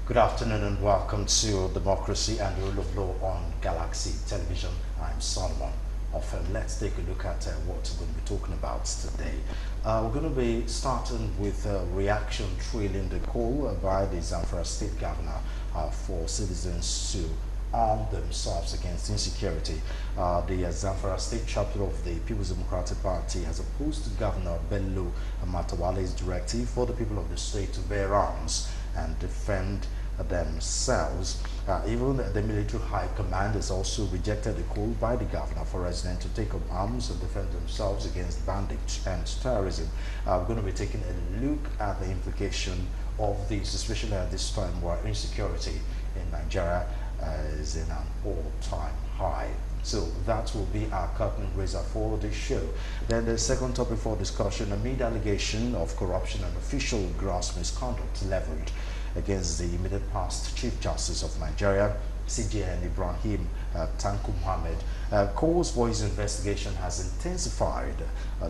Good afternoon and welcome to Democracy and the Rule of Law on Galaxy Television. I'm Solomon Ofem. Let's take a look at what we're going to be talking about today. We're going to be starting with a reaction trailing the call by the Zamfara State Governor for citizens to arm themselves against insecurity. The Zamfara State chapter of the People's Democratic Party has opposed to Governor Bello Matawalle's directive for the people of the state to bear arms and defend themselves. Even the military high command has also rejected the call by the governor for residents to take up arms and defend themselves against bandits and terrorism. We're going to be taking a look at the implication of this, especially at this time where insecurity in Nigeria is in an all-time high. So that will be our curtain raiser for this show. Then the second topic for discussion, amid allegation of corruption and official gross misconduct leveled against the immediate past Chief Justice of Nigeria, CJN Ibrahim Tanku Mohammed, calls for his investigation has intensified.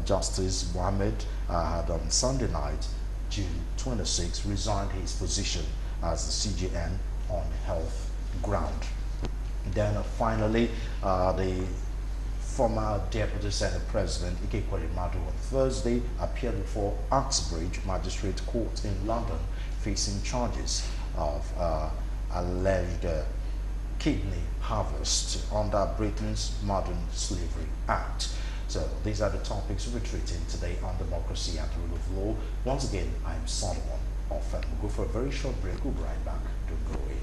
Justice Mohammed had on Sunday night, June 26, resigned his position as the CJN on health ground. Then finally, the former Deputy Senate President Ike Kwale-Madu on Thursday appeared before Uxbridge Magistrate Court in London, facing charges of alleged kidney harvest under Britain's Modern Slavery Act. So these are the topics we're treating today on Democracy and the Rule of Law. Once again, I'm Solomon Ofem. We'll go for a very short break. We'll be right back. Don't go away.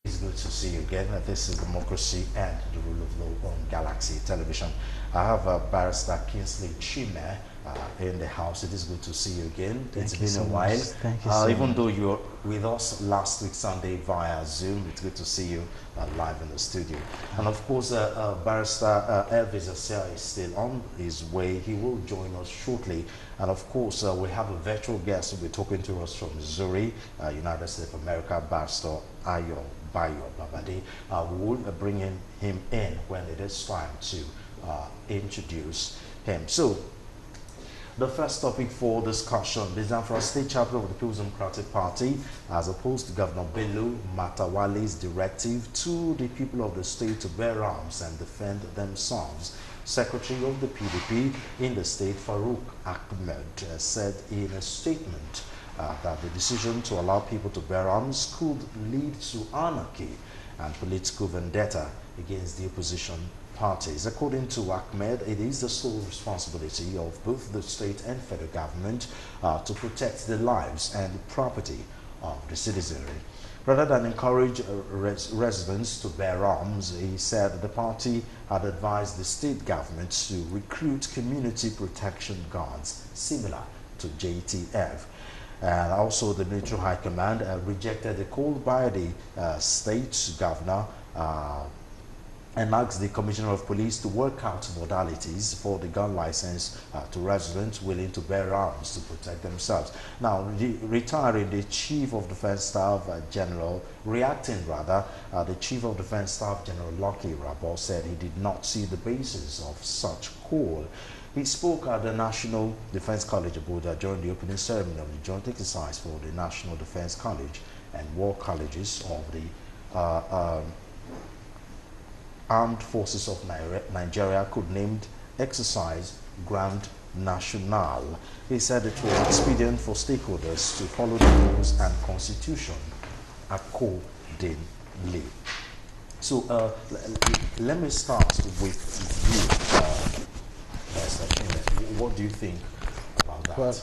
It's good to see you again. This is Democracy and the Rule of Law on Galaxy Television. I have Barrister Kingsley Chime in the house. It is good to see you again. It's been a while. Thank you so even much. though you were with us last week Sunday via Zoom, it's good to see you live in the studio. And of course, Barrister Elvis is still on his way. He will join us shortly. And of course, we have a virtual guest who will be talking to us from Missouri, United States of America, Barrister Ayobayo Babade. We will bring him in when it is time to introduce him. So, the first topic for discussion, the Zamfara State chapter of the People's Democratic Party has opposed to Governor Bello Matawalle's directive to the people of the state to bear arms and defend themselves. Secretary of the PDP in the state, Farouk Ahmed, said in a statement that the decision to allow people to bear arms could lead to anarchy and political vendetta against the opposition parties. According to Ahmed, it is the sole responsibility of both the state and federal government to protect the lives and property of the citizenry. Rather than encourage residents to bear arms, he said the party had advised the state government to recruit community protection guards similar to JTF. And also the military high command rejected the call by the state governor and asked the Commissioner of Police to work out modalities for the gun license to residents willing to bear arms to protect themselves. Now, retiring the Chief of Defense Staff General, the Chief of Defense Staff General Lucky Rabo said he did not see the basis of such call. He spoke at the National Defense College Abuja during the opening ceremony of the joint exercise for the National Defense College and War Colleges of the Armed Forces of Nigeria, codenamed Exercise Grand National. He said it was expedient for stakeholders to follow the rules and constitution accordingly. So let me start with you, what do you think about that? Well,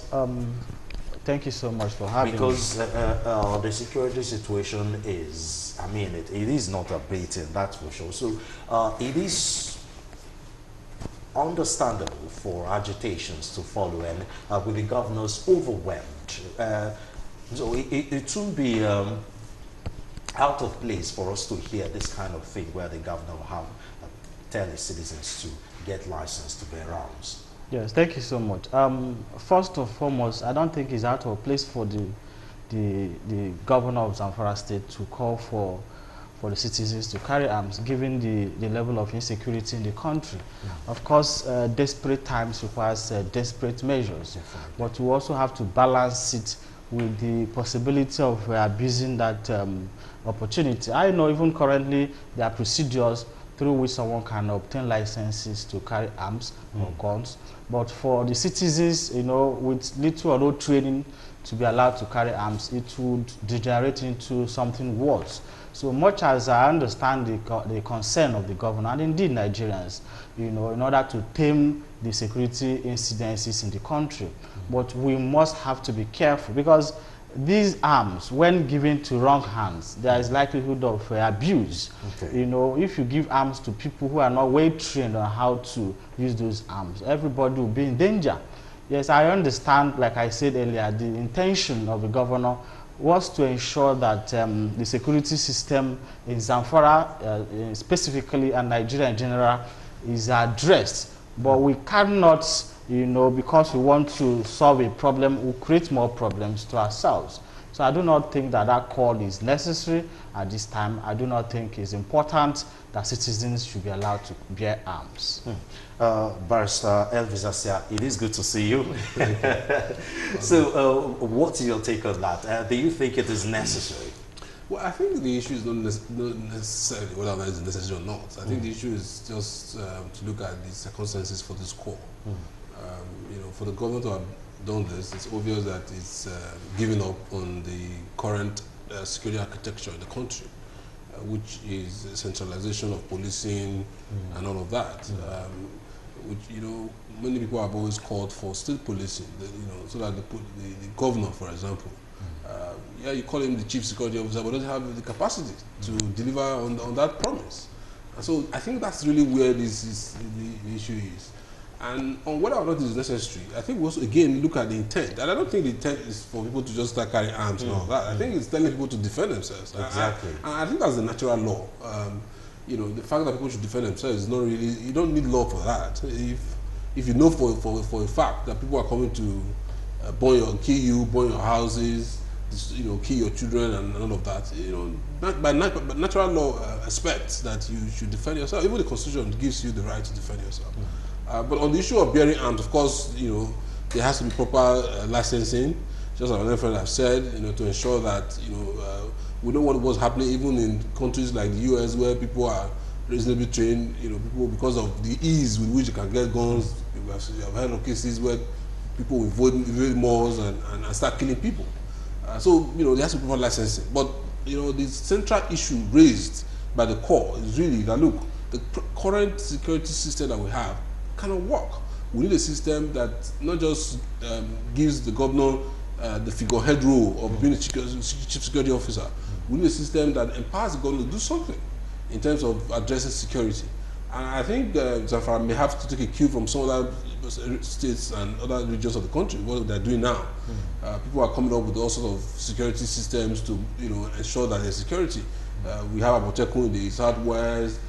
thank you so much for having me. Because the security situation is, it is not abating, that's for sure. So it is understandable for agitations to follow, and with the governors overwhelmed. So it won't be out of place for us to hear this kind of thing where the governor will have tell his citizens to get licensed to bear arms. Yes, thank you so much. First and foremost, I don't think it's out of place for the governor of Zamfara State to call for the citizens to carry arms, given the level of insecurity in the country. Of course, desperate times requires desperate measures, but we also have to balance it with the possibility of abusing that opportunity. I know even currently there are procedures through which someone can obtain licenses to carry arms or guns, but for the citizens, you know, with little or no training to be allowed to carry arms, it would degenerate into something worse. So much as I understand the concern of the governor and indeed Nigerians, you know, in order to tame the security incidences in the country, but we must have to be careful, because these arms, when given to wrong hands, there is likelihood of abuse. You know, if you give arms to people who are not well trained on how to use those arms, everybody will be in danger. Yes, I understand, like I said earlier, the intention of the governor was to ensure that the security system in Zamfara specifically and Nigeria in general is addressed. But we cannot, you know, because we want to solve a problem, we create more problems to ourselves. So I do not think that that call is necessary at this time. I do not think it's important that citizens should be allowed to bear arms. Barrister Elvis Asia, it is good to see you. So what's your take on that? Do you think it is necessary? Well, I think the issue is not necessarily whether that is necessary or not. I think the issue is just to look at the circumstances for this call. You know, for the government to have done this, it's obvious that it's giving up on the current security architecture in the country, which is centralization of policing and all of that. Which, you know, many people have always called for state policing, you know, so that the governor, for example, yeah, you call him the chief security officer, but doesn't have the capacity to deliver on that promise. And so I think that's really where the issue is. And on whether or not it is necessary, I think we also, again, look at the intent. And I don't think the intent is for people to just start carrying arms and all that. I think it's telling people to defend themselves. Exactly. And I think that's the natural law. You know, the fact that people should defend themselves is not really, you don't need law for that. If you know for a fact that people are coming to kill you, burn your houses, you know, kill your children and all of that, you know, by natural law expects that you should defend yourself. Even the Constitution gives you the right to defend yourself. But on the issue of bearing arms, of course, you know, there has to be proper licensing, just as my friend have said, you know, to ensure that, you know, we know what was happening even in countries like the US, where people are reasonably trained, you know, people, because of the ease with which you can get guns. You have heard of cases where people will invade malls and start killing people. So, you know, there has to be proper licensing. But, you know, the central issue raised by the core is really that, look, the current security system that we have cannot work. We need a system that not just gives the governor the figurehead role of being a chief security officer. We need a system that empowers the governor to do something in terms of addressing security. And I think Zamfara may have to take a cue from some other states and other regions of the country, what they're doing now. People are coming up with all sorts of security systems to, you know, ensure that there's security. We have Aboteku in the southwest,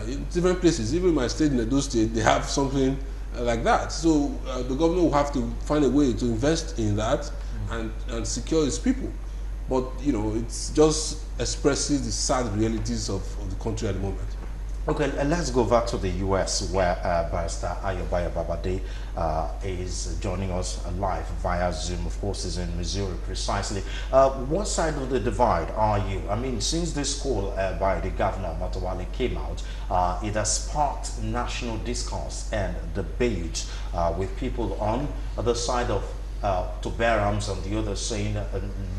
in different places. Even in my state, in Edo State, they have something like that. So the governor will have to find a way to invest in that and secure his people. But, you know, it's just expresses the sad realities of the country at the moment. Okay, let's go back to the U.S., where Barrister Ayobayo Babade is joining us live via Zoom. Of course, he's in Missouri precisely. What side of the divide are you? I mean, since this call by the governor, Matawalle, came out, it has sparked national discourse and debate with people on the side of to bear arms and the other saying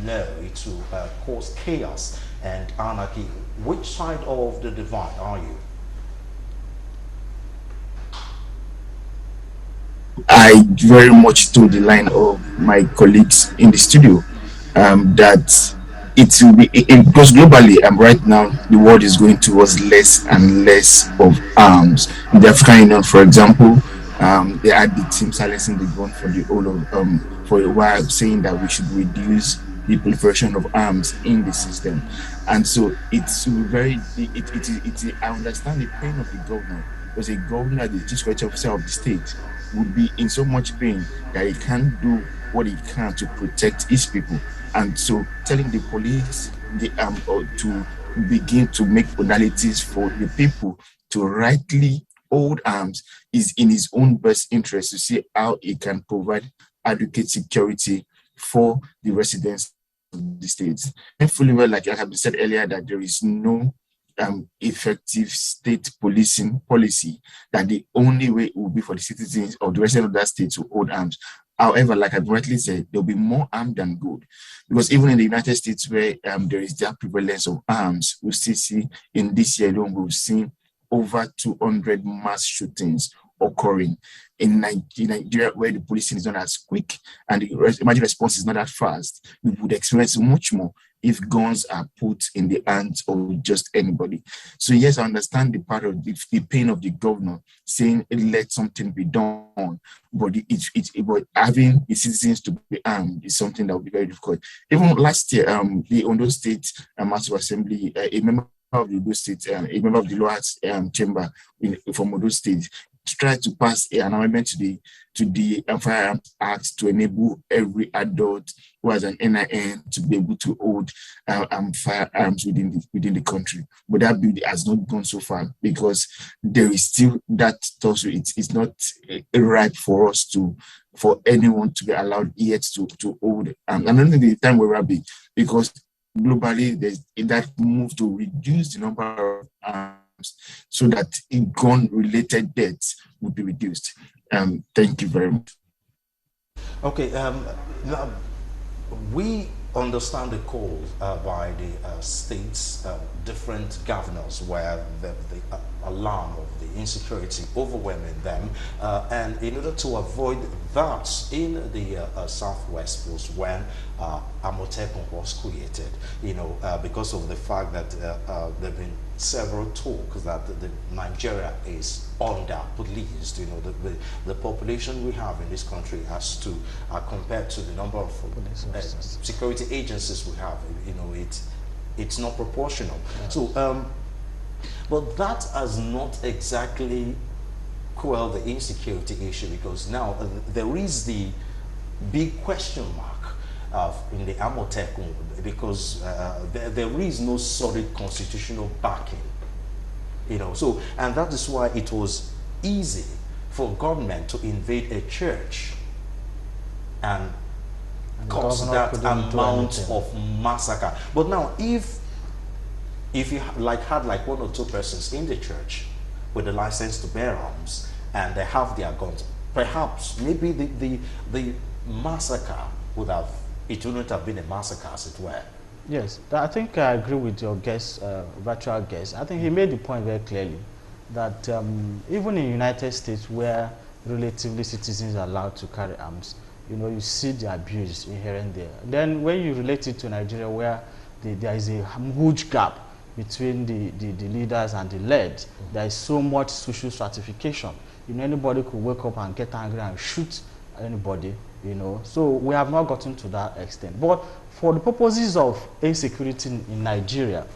no to cause chaos and anarchy. Which side of the divide are you? I very much to the line of my colleagues in the studio that it will be because globally right now the world is going towards less and less of arms. In the African Union, for example, they had the team silencing the gun for the whole of for a while, saying that we should reduce the proliferation of arms in the system. And so it's very I understand the pain of the governor, because a governor, the chief security officer of the state, would be in so much pain that he can't do what he can to protect his people. And so telling the police to begin to make modalities for the people to rightly hold arms is in his own best interest to see how he can provide adequate security for the residents of the states. And fully well, like I have said earlier, that there is no effective state policing policy, that the only way it will be for the citizens of the residents of that state to hold arms. However, like I rightly said, there'll be more armed than good, because even in the United States, where there is that prevalence of arms, we still see in this year alone, we've seen over 200 mass shootings occurring in Nigeria, where the policing is not as quick and the emergency response is not that fast. We would experience much more if guns are put in the hands of just anybody. So yes, I understand the part of the pain of the governor saying let something be done, but but having the citizens to be armed is something that will be very difficult. Even last year, the Ondo State Massive Assembly, a member of the Ondo State, a member of the lower chamber from Ondo State, tried to pass an amendment to the Firearms Act to enable every adult who has an NIN to be able to hold firearms within the country. But that bill has not gone so far, because there is still that also it's not right for us for anyone to be allowed yet to hold. I don't think the time will be, because globally there's that move to reduce the number of so that gun-related deaths would be reduced. Thank you very much. Okay, now we understand the call by the states, different governors, where the alarm of the insecurity overwhelming them, and in order to avoid that, in the Southwest was when Amotekun was created, because of the fact that there have been several talks that Nigeria is under policed. The population we have in this country has to, compared to the number of security agencies we have, it's not proportional. Yeah. So, but that has not exactly quelled the insecurity issue, because now there is the big question mark in the Amotekun, because there is no solid constitutional backing, so, and that is why it was easy for government to invade a church and cause that amount of massacre. But now, if you had like one or two persons in the church with a license to bear arms and they have their guns, perhaps maybe the massacre wouldn't have been a massacre, as it were. Yes, I think I agree with your guest, virtual guest. I think he made the point very clearly that even in the United States, where relatively citizens are allowed to carry arms, you see the abuse inherent there. Then when you relate it to Nigeria, where there is a huge gap between the leaders and the led, there is so much social stratification. Anybody could wake up and get angry and shoot anybody, So we have not gotten to that extent. But for the purposes of insecurity in Nigeria,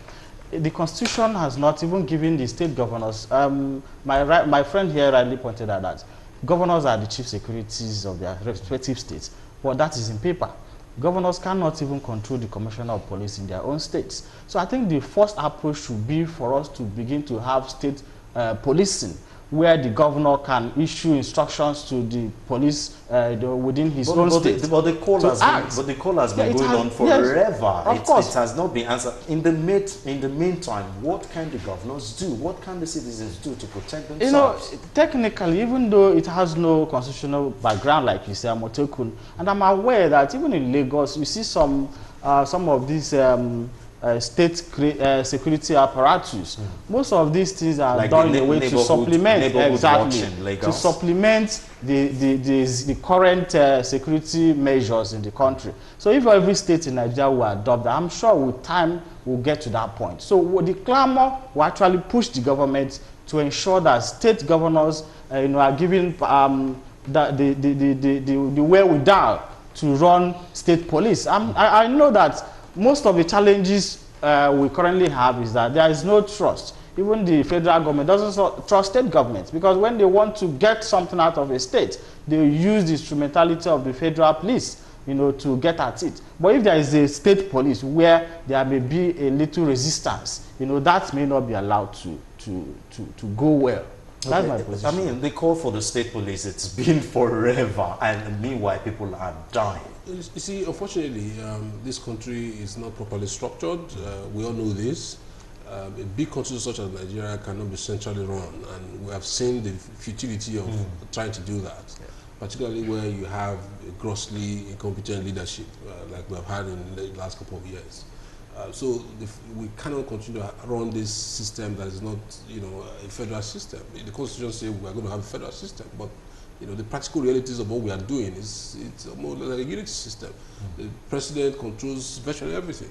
the Constitution has not even given the state governors, my friend here rightly pointed out that governors are the chief securities of their respective states, but that is in paper. Governors cannot even control the commissioner of police in their own states. So I think the first approach should be for us to begin to have state policing, where the governor can issue instructions to the police within his own state. But the call has been going on forever. Yes, of course. It has not been answered. In the meantime, what can the governors do? What can the citizens do to protect themselves? Technically, even though it has no constitutional background, like you say, Amotekun, and I'm aware that even in Lagos, you see some of these state security apparatus. Most of these things are like done in a way to supplement the current security measures in the country. So if every state in Nigeria will adopt that, I'm sure with time we'll get to that point. So the clamor will actually push the government to ensure that state governors are given the wherewithal to run state police. I know that most of the challenges we currently have is that there is no trust. Even the federal government doesn't trust state governments, because when they want to get something out of a state, they use the instrumentality of the federal police. you know, to get at it. But if there is a state police where there may be a little resistance, you know, that may not be allowed to go well. That's my position. I mean, the call for the state police, it's been forever, and meanwhile people are dying. You see, unfortunately, this country is not properly structured. We all know this. A big country such as Nigeria cannot be centrally run, and we have seen the futility of trying to do that, particularly where you have a grossly incompetent leadership, like we have had in the last couple of years. So we cannot continue to run this system that is not, you know, a federal system. The Constitution says we are going to have a federal system, but you know, the practical realities of what we are doing is it's more like a unity system. The president controls virtually everything.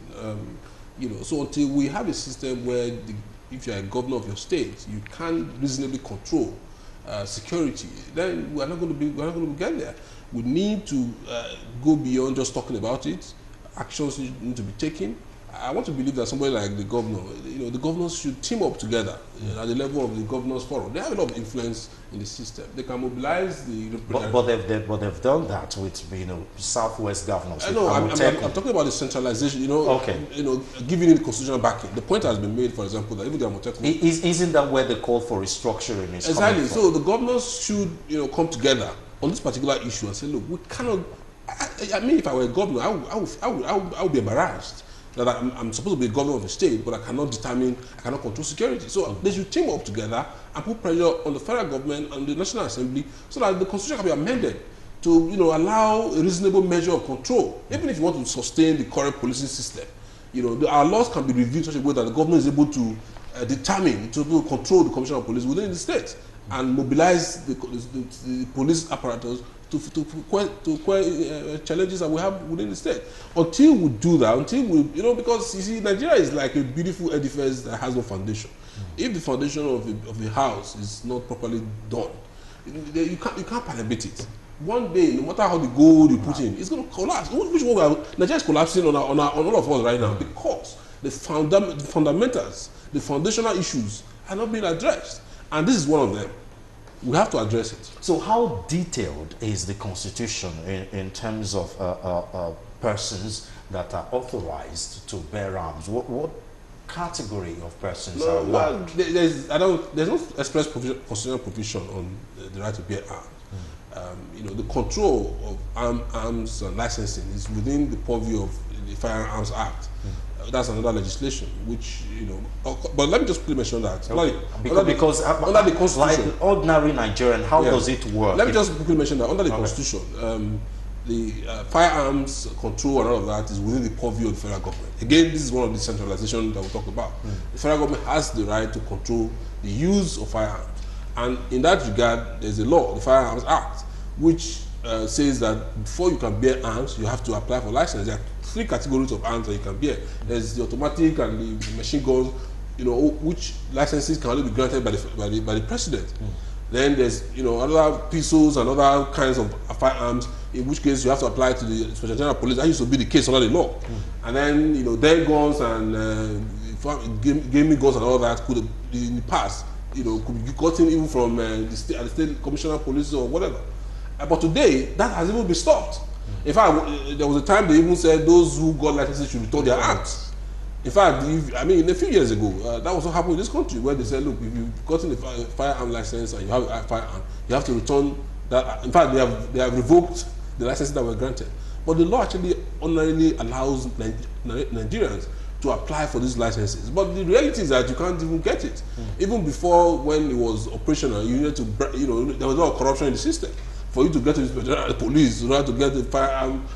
You know, so until we have a system where if you are a governor of your state, you can reasonably control security, then we're not going to get there. We need to go beyond just talking about it. Actions need to be taken. I want to believe that somebody like the governor, you know, the governors should team up together at the level of the governors forum. They have a lot of influence in the system. They can mobilize the. But they've done that with, you know, Southwest governors. I know. I'm talking about the centralization. You know, you know, giving it constitutional backing. The point has been made, for example, that even the Amotekun. Isn't that where the call for restructuring is? Exactly. So the governors should, you know, come together on this particular issue and say, look, we cannot. I mean, if I were a governor, I would be embarrassed that I'm supposed to be a governor of the state, but I cannot control security. So they should team up together and put pressure on the federal government and the National Assembly so that the constitution can be amended to, you know, allow a reasonable measure of control. Even if you want to sustain the current policing system, you know, our laws can be reviewed in such a way that the government is able to determine, to control the Commission of Police within the state and mobilize the police apparatus to challenges that we have within the state. Until we do that, until we, you know, because you see, Nigeria is like a beautiful edifice that has no foundation. If the foundation of the house is not properly done, you can't palliate it. One day, no matter how the gold you put in, it's going to collapse. Which one Nigeria is collapsing on all of us right now because the fundamentals, the foundational issues are not being addressed, and this is one of them. We have to address it. So how detailed is the Constitution in terms of persons that are authorized to bear arms? What category of persons are allowed? There's no express constitutional provision on the right to bear arms. You know, the control of arms and licensing is within the purview of the Firearms Act. That's another legislation, which, you know, but let me just quickly mention that. Okay. Under the Constitution, like ordinary Nigerian, how does it work? Let me just quickly mention that under the Constitution, the firearms control and all of that is within the purview of the federal government. Again, this is one of the centralization that we talk about. The federal government has the right to control the use of firearms, and in that regard, there's a law, the Firearms Act, which says that before you can bear arms, you have to apply for license. There are 3 categories of arms that you can bear. There's the automatic and the machine guns, you know, which licenses can only be granted by the president. Then there's, you know, other pistols and other kinds of firearms, in which case you have to apply to the Inspector General of Police. That used to be the case under the law. And then, you know, dead guns and gaming guns and all that could have, in the past, you know, could be gotten even from the state commissioner of police or whatever. But today, that has even been stopped. In fact, there was a time they even said those who got licenses should return their arms. In fact, I mean, a few years ago, that was what happened in this country, where they said, look, if you've gotten a firearm license and you have a firearm, you have to return that. In fact, they have revoked the licenses that were granted. But the law actually ordinarily allows Nigerians to apply for these licenses. But the reality is that you can't even get it. Even before, when it was operational, you needed to, you know, there was a lot of corruption in the system. For you to get to the police, in order to get the firearm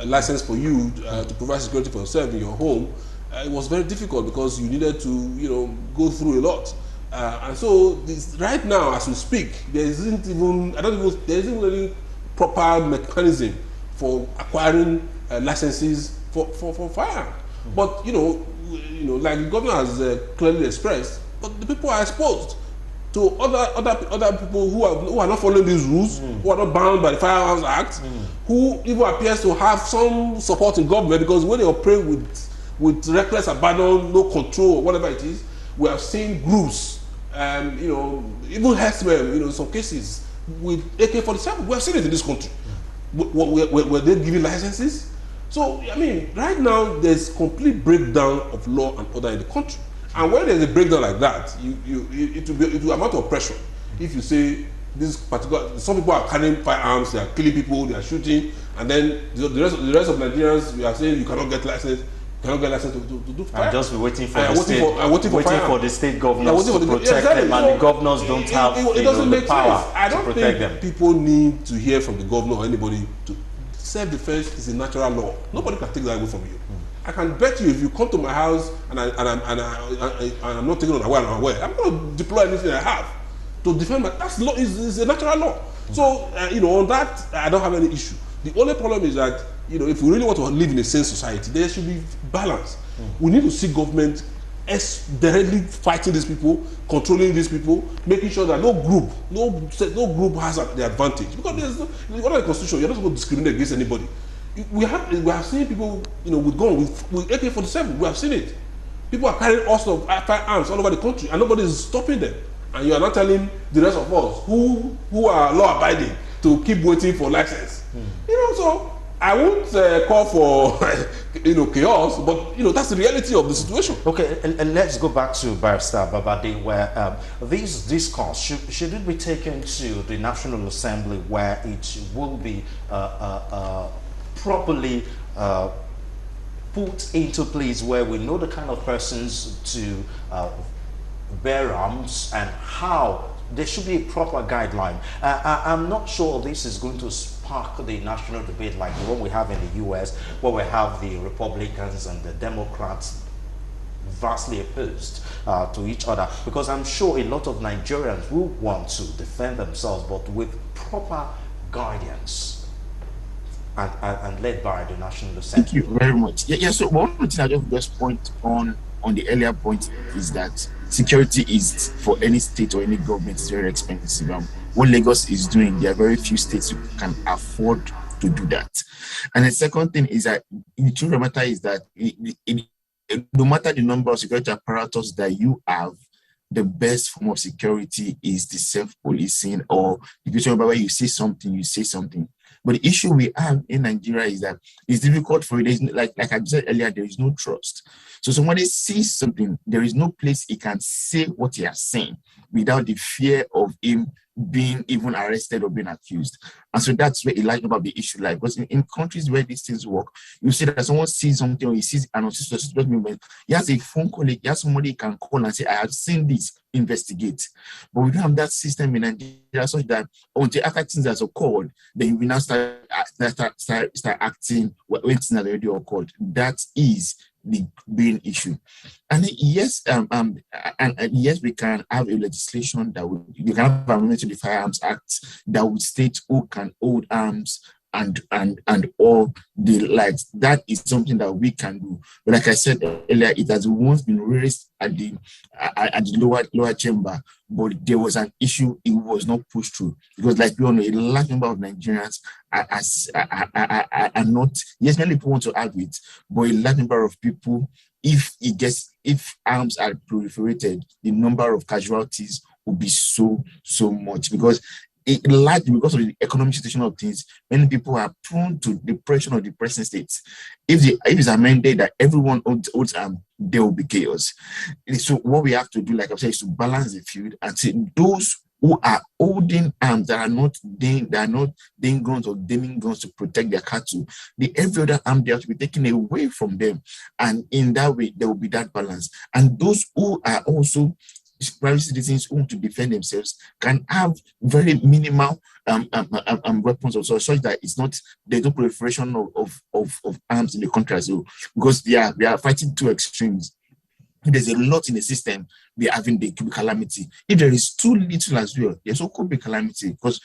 license for you to provide security for yourself in your home, it was very difficult because you needed to, you know, go through a lot. And so right now, as we speak, there isn't even any proper mechanism for acquiring licenses for firearms. But you know, like the governor has clearly expressed, but the people are exposed to other people who are not following these rules, who are not bound by the Firearms Act, who even appears to have some support in government, because when they operate with reckless abandon, no control, or whatever it is, we have seen groups, you know, even herdsmen, you know, in some cases with AK-47. We have seen it in this country. Were they giving licenses? So, I mean, right now, there's complete breakdown of law and order in the country. And when there's a breakdown like that, it will amount to oppression. If you say, this particular, some people are carrying firearms, they are killing people, they are shooting, and then the rest of Nigerians, we are saying you cannot get license, to do fire. And just be waiting for the state governors to protect them, and the governors don't have the power to protect them. People need to hear from the governor or anybody to self-defense is a natural law. Nobody can take that away from you. I can bet you if you come to my house and I'm not taking on aware, I'm going to deploy anything I have to defend my. That's law. Is a natural law. So on that I don't have any issue. The only problem is that if we really want to live in a sane society, there should be balance. We need to see government as directly fighting these people, controlling these people, making sure that no group has the advantage. Because there's under the constitution, you're not supposed to discriminate against anybody. We have seen people, with guns, with AK-47. We have seen it. People are carrying all sorts of firearms all over the country, and nobody is stopping them. And you are not telling the rest of us who are law-abiding to keep waiting for license. So I won't call for chaos, but that's the reality of the situation. Okay, and let's go back to Barrister Babade, where this discourse should it be taken to the National Assembly, where it will be properly put into place, where we know the kind of persons to bear arms and how there should be a proper guideline. I'm not sure this is going to spark the national debate like the one we have in the US, where we have the Republicans and the Democrats vastly opposed to each other, because I'm sure a lot of Nigerians will want to defend themselves, but with proper guidance and led by the National Assembly. Thank you very much. Yeah, so one thing I just point on the earlier point is that security is, for any state or any government, is very expensive. What Lagos is doing, there are very few states who can afford to do that. And the second thing is that the truth of the matter is that no matter the number of security apparatus that you have, the best form of security is the self-policing, or where you say something, you say something. But the issue we have in Nigeria is that it's difficult for it. Like I said earlier, there is no trust. So somebody sees something, there is no place he can say what he has seen without the fear of him being even arrested or being accused. And so that's where it lies about the issue. Like, because in countries where these things work, you see that someone sees something or he sees an unsuspicious movement, he has a phone call, he has somebody he can call and say, I have seen this, investigate. But we don't have that system in Nigeria, such that until after things are occurred, then we now start acting when things are already occurred. That is the main issue. And yes, and yes, we can have a legislation that would, you can have an amendment to the Firearms Act that would state who can hold arms and all the likes. That is something that we can do. But like I said earlier, it has once been raised at the lower chamber, but there was an issue. It was not pushed through because, like we all know, a large number of Nigerians are not. Yes, many people want to add it, but a large number of people, if arms are proliferated, the number of casualties will be so much, because largely because of the economic situation of things, many people are prone to depression or depressing states. If it's amended that everyone holds arms, there will be chaos. So what we have to do, like I said, is to balance the field and say those who are holding arms that are not ding guns or dimming guns to protect their cattle, every other arm they have to be taken away from them. And in that way, there will be that balance. And those who are also private citizens who want to defend themselves can have very minimal weapons also, such that there's no proliferation of arms in the country as well, because we are fighting two extremes. If there's a lot in the system, we are having the calamity. If there is too little as well, there's also could be calamity, because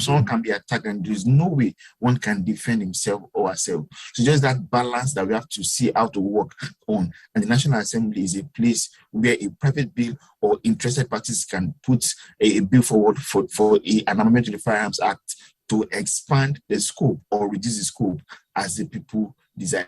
someone can be attacked and there is no way one can defend himself or herself. So just that balance that we have to see how to work on. And the National Assembly is a place where a private bill or interested parties can put a bill forward for an amendment to the Firearms Act to expand the scope or reduce the scope as the people desire.